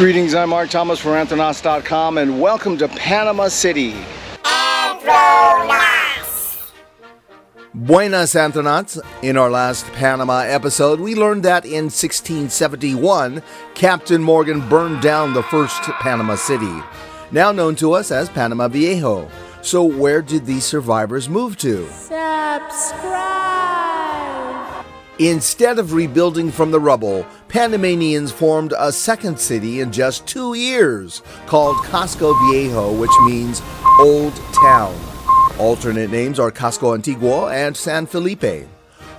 Greetings, I'm Mark Thomas for Anthronauts.com and welcome to Panama City. Anthronauts! Buenas, Anthronauts. In our last Panama episode, we learned that in 1671, Captain Morgan burned down the first Panama City, now known to us as Panama Viejo. So where did these survivors move to? Subscribe! Instead of rebuilding from the rubble, Panamanians formed a second city in just 2 years, called Casco Viejo, which means Old Town. Alternate names are Casco Antiguo and San Felipe.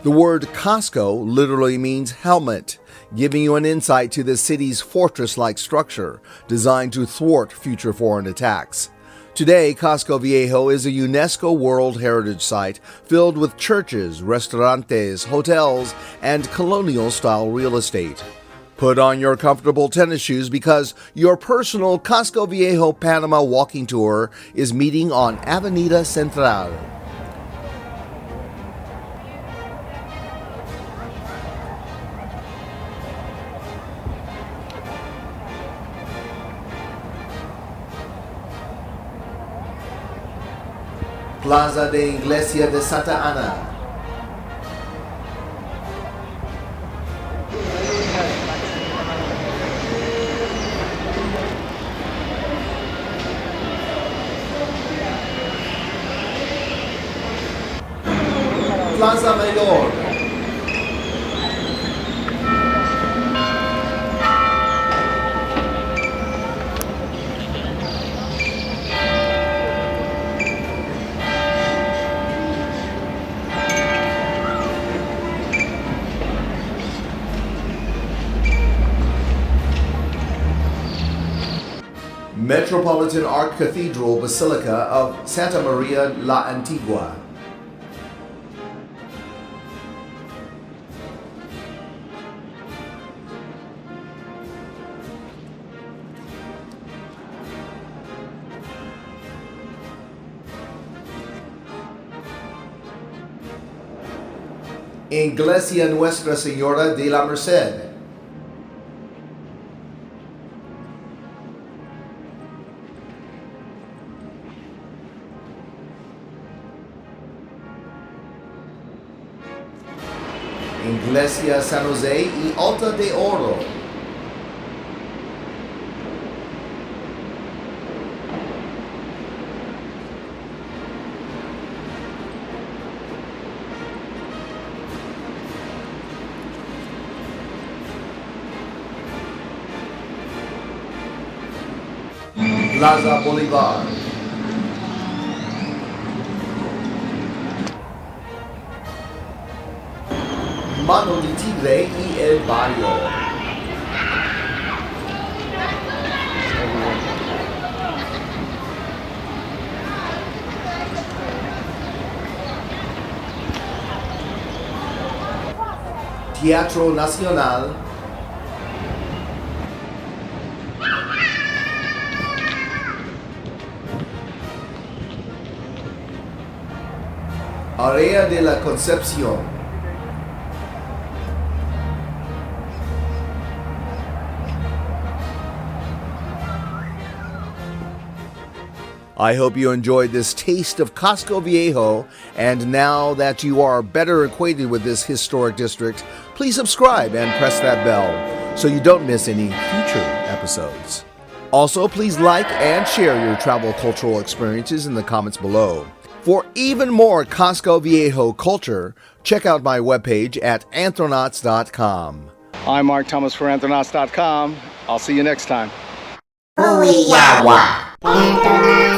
The word Casco literally means helmet, giving you an insight to the city's fortress-like structure, designed to thwart future foreign attacks. Today, Casco Viejo is a UNESCO World Heritage Site filled with churches, restaurantes, hotels, and colonial-style real estate. Put on your comfortable tennis shoes because your personal Casco Viejo Panama walking tour is meeting on Avenida Central. Plaza de Iglesia de Santa Ana. Plaza Mayor. Metropolitan Arch Cathedral Basilica of Santa Maria la Antigua. Iglesia Nuestra Señora de la Merced. Iglesia San Jose y Alta de Oro. Plaza Bolivar. Mano de Tigre y El Barrio. Teatro Nacional. Área de la Concepción. I hope you enjoyed this taste of Casco Viejo, and now that you are better acquainted with this historic district, please subscribe and press that bell so you don't miss any future episodes. Also, please like and share your travel cultural experiences in the comments below. For even more Casco Viejo culture, check out my webpage at Anthronauts.com. I'm Mark Thomas for Anthronauts.com. I'll see you next time. Booyah! Anthronauts!